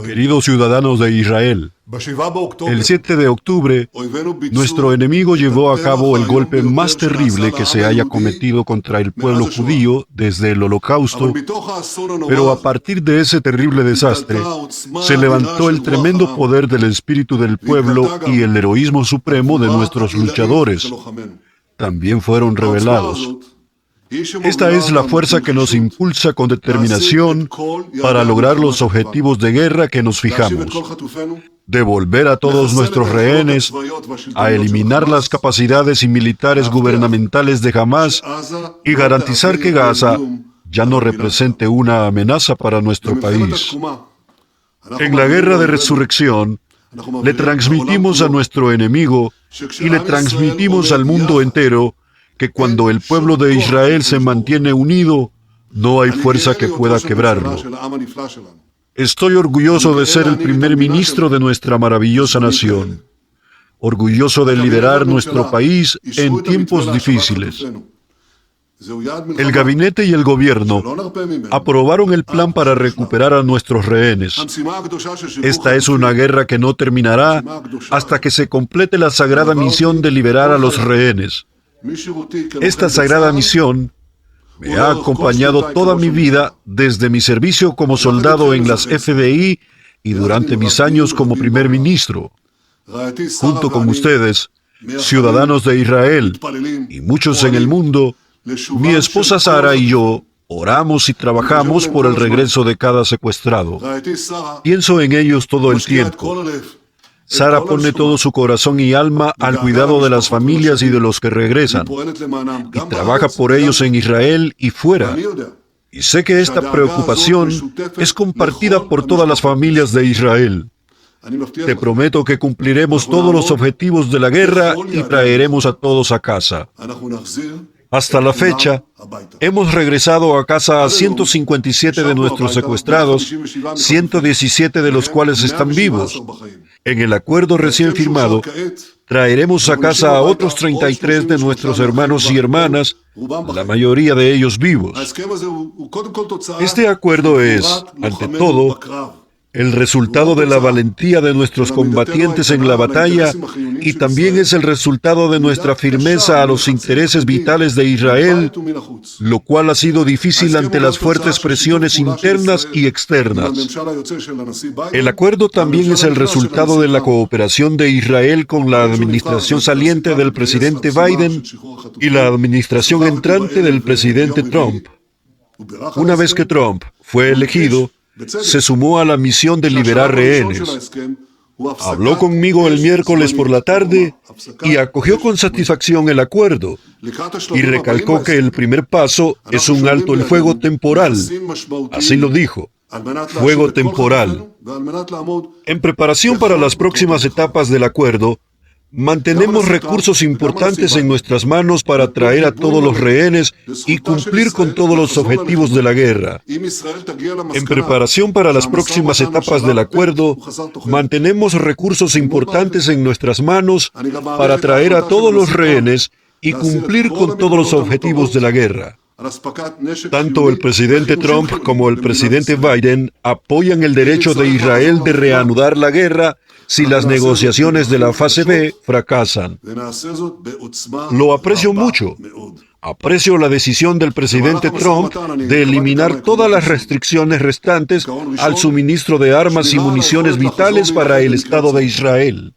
Queridos ciudadanos de Israel, el 7 de octubre, nuestro enemigo llevó a cabo el golpe más terrible que se haya cometido contra el pueblo judío desde el Holocausto, pero a partir de ese terrible desastre, se levantó el tremendo poder del espíritu del pueblo y el heroísmo supremo de nuestros luchadores. También fueron revelados. Esta es la fuerza que nos impulsa con determinación para lograr los objetivos de guerra que nos fijamos: devolver a todos nuestros rehenes, a eliminar las capacidades y militares gubernamentales de Hamás y garantizar que Gaza ya no represente una amenaza para nuestro país. En la guerra de resurrección, le transmitimos a nuestro enemigo y le transmitimos al mundo entero que cuando el pueblo de Israel se mantiene unido, no hay fuerza que pueda quebrarlo. Estoy orgulloso de ser el primer ministro de nuestra maravillosa nación, orgulloso de liderar nuestro país en tiempos difíciles. El gabinete y el gobierno aprobaron el plan para recuperar a nuestros rehenes. Esta es una guerra que no terminará hasta que se complete la sagrada misión de liberar a los rehenes. Esta sagrada misión me ha acompañado toda mi vida desde mi servicio como soldado en las FDI y durante mis años como primer ministro. Junto con ustedes, ciudadanos de Israel y muchos en el mundo, mi esposa Sara y yo oramos y trabajamos por el regreso de cada secuestrado. Pienso en ellos todo el tiempo. Sara pone todo su corazón y alma al cuidado de las familias y de los que regresan, y trabaja por ellos en Israel y fuera. Y sé que esta preocupación es compartida por todas las familias de Israel. Te prometo que cumpliremos todos los objetivos de la guerra y traeremos a todos a casa. Hasta la fecha, hemos regresado a casa a 157 de nuestros secuestrados, 117 de los cuales están vivos. En el acuerdo recién firmado, traeremos a casa a otros 33 de nuestros hermanos y hermanas, la mayoría de ellos vivos. Este acuerdo es, ante todo, el resultado de la valentía de nuestros combatientes en la batalla y también es el resultado de nuestra firmeza a los intereses vitales de Israel, lo cual ha sido difícil ante las fuertes presiones internas y externas. El acuerdo también es el resultado de la cooperación de Israel con la administración saliente del presidente Biden y la administración entrante del presidente Trump. Una vez que Trump fue elegido, se sumó a la misión de liberar rehenes. Habló conmigo el miércoles por la tarde y acogió con satisfacción el acuerdo y recalcó que el primer paso es un alto el fuego temporal. Así lo dijo, fuego temporal. En preparación para las próximas etapas del acuerdo, mantenemos recursos importantes en nuestras manos para traer a todos los rehenes y cumplir con todos los objetivos de la guerra. En preparación para las próximas etapas del acuerdo, mantenemos recursos importantes en nuestras manos para traer a todos los rehenes y cumplir con todos los objetivos de la guerra. Tanto el presidente Trump como el presidente Biden apoyan el derecho de Israel de reanudar la guerra si las negociaciones de la fase B fracasan. Lo aprecio mucho. Aprecio la decisión del presidente Trump de eliminar todas las restricciones restantes al suministro de armas y municiones vitales para el Estado de Israel.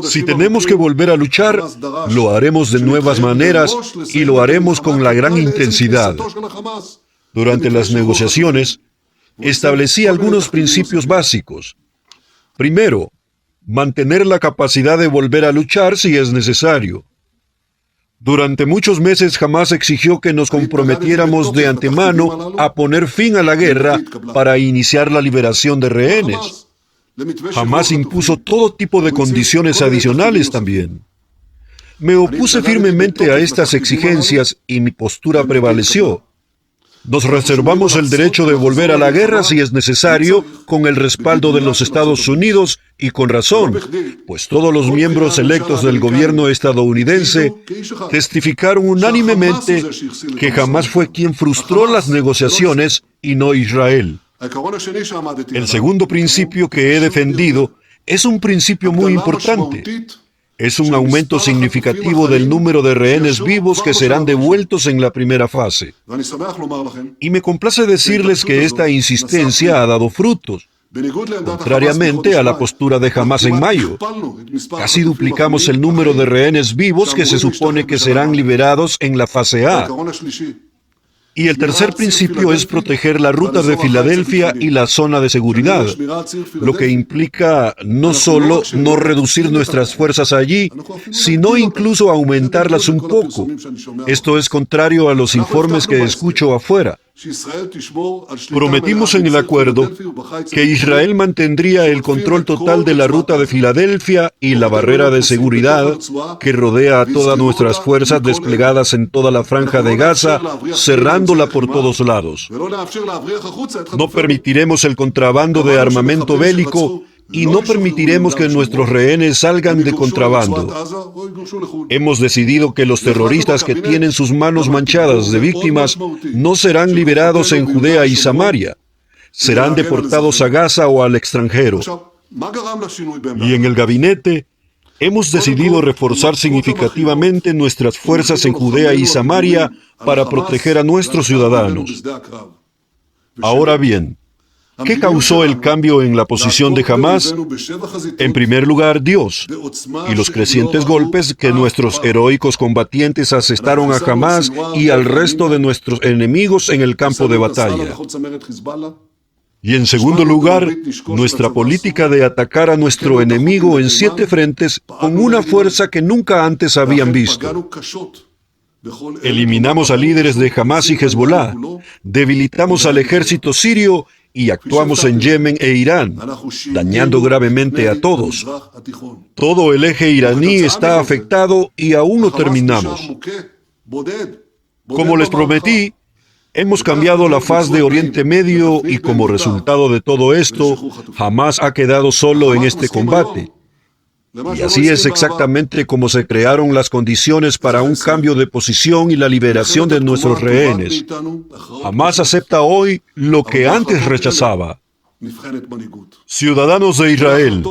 Si tenemos que volver a luchar, lo haremos de nuevas maneras y lo haremos con la gran intensidad. Durante las negociaciones, establecí algunos principios básicos. Primero, mantener la capacidad de volver a luchar si es necesario. Durante muchos meses Hamás exigió que nos comprometiéramos de antemano a poner fin a la guerra para iniciar la liberación de rehenes. Hamás impuso todo tipo de condiciones adicionales también. Me opuse firmemente a estas exigencias y mi postura prevaleció. Nos reservamos el derecho de volver a la guerra si es necesario, con el respaldo de los Estados Unidos y con razón, pues todos los miembros electos del gobierno estadounidense testificaron unánimemente que Hamás fue quien frustró las negociaciones y no Israel. El segundo principio que he defendido es un principio muy importante. Es un aumento significativo del número de rehenes vivos que serán devueltos en la primera fase. Y me complace decirles que esta insistencia ha dado frutos. Contrariamente a la postura de Hamás en mayo, casi duplicamos el número de rehenes vivos que se supone que serán liberados en la fase A. Y el tercer principio es proteger la ruta de Filadelfia y la zona de seguridad, lo que implica no solo no reducir nuestras fuerzas allí, sino incluso aumentarlas un poco. Esto es contrario a los informes que escucho afuera. Prometimos en el acuerdo que Israel mantendría el control total de la ruta de Filadelfia y la barrera de seguridad que rodea a todas nuestras fuerzas desplegadas en toda la franja de Gaza, cerrándola por todos lados. No permitiremos el contrabando de armamento bélico y no permitiremos que nuestros rehenes salgan de contrabando. Hemos decidido que los terroristas que tienen sus manos manchadas de víctimas no serán liberados en Judea y Samaria. Serán deportados a Gaza o al extranjero. Y en el gabinete, hemos decidido reforzar significativamente nuestras fuerzas en Judea y Samaria para proteger a nuestros ciudadanos. Ahora bien, ¿qué causó el cambio en la posición de Hamás? En primer lugar, Dios y los crecientes golpes que nuestros heroicos combatientes asestaron a Hamás y al resto de nuestros enemigos en el campo de batalla. Y en segundo lugar, nuestra política de atacar a nuestro enemigo en 7 frentes con una fuerza que nunca antes habían visto. Eliminamos a líderes de Hamás y Hezbollah, debilitamos al ejército sirio y actuamos en Yemen e Irán, dañando gravemente a todos. Todo el eje iraní está afectado y aún no terminamos. Como les prometí, hemos cambiado la faz de Oriente Medio y como resultado de todo esto, Hamás ha quedado solo en este combate. Y así es exactamente como se crearon las condiciones para un cambio de posición y la liberación de nuestros rehenes. Hamás acepta hoy lo que antes rechazaba. Ciudadanos de Israel,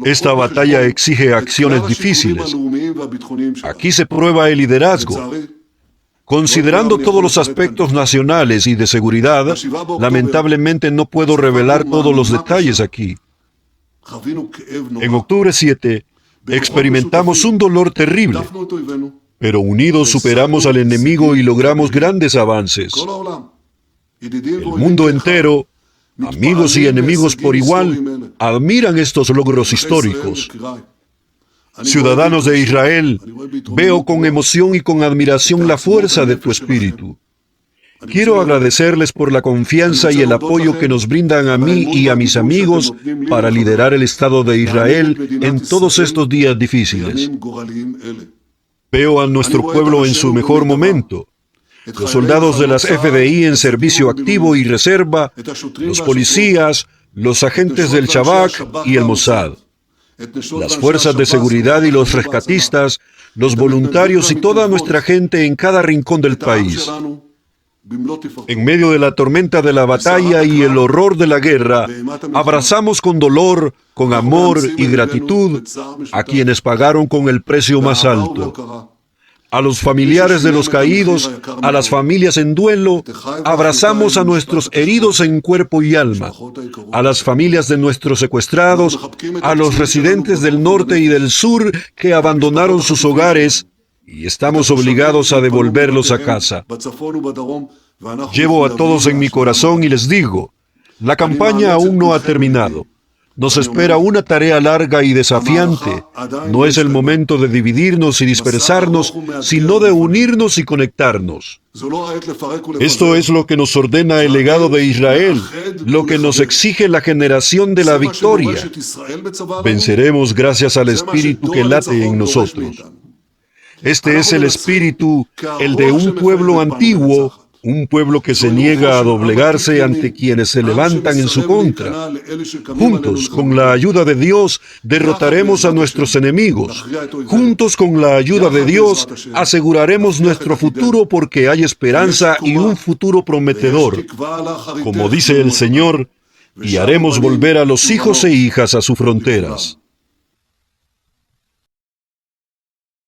esta batalla exige acciones difíciles. Aquí se prueba el liderazgo. Considerando todos los aspectos nacionales y de seguridad, lamentablemente no puedo revelar todos los detalles aquí. En octubre 7, experimentamos un dolor terrible, pero unidos superamos al enemigo y logramos grandes avances. El mundo entero, amigos y enemigos por igual, admiran estos logros históricos. Ciudadanos de Israel, veo con emoción y con admiración la fuerza de tu espíritu. Quiero agradecerles por la confianza y el apoyo que nos brindan a mí y a mis amigos para liderar el Estado de Israel en todos estos días difíciles. Veo a nuestro pueblo en su mejor momento. Los soldados de las FDI en servicio activo y reserva, los policías, los agentes del Shabak y el Mossad, las fuerzas de seguridad y los rescatistas, los voluntarios y toda nuestra gente en cada rincón del país. En medio de la tormenta de la batalla y el horror de la guerra, abrazamos con dolor, con amor y gratitud a quienes pagaron con el precio más alto. A los familiares de los caídos, a las familias en duelo, abrazamos a nuestros heridos en cuerpo y alma, a las familias de nuestros secuestrados, a los residentes del norte y del sur que abandonaron sus hogares y estamos obligados a devolverlos a casa. Llevo a todos en mi corazón y les digo, la campaña aún no ha terminado. Nos espera una tarea larga y desafiante. No es el momento de dividirnos y dispersarnos, sino de unirnos y conectarnos. Esto es lo que nos ordena el legado de Israel, lo que nos exige la generación de la victoria. Venceremos gracias al espíritu que late en nosotros. Este es el espíritu, el de un pueblo antiguo, Un pueblo que se niega a doblegarse ante quienes se levantan en su contra. Juntos, con la ayuda de Dios, derrotaremos a nuestros enemigos. Juntos, con la ayuda de Dios, aseguraremos nuestro futuro porque hay esperanza y un futuro prometedor. Como dice el Señor, y haremos volver a los hijos e hijas a sus fronteras.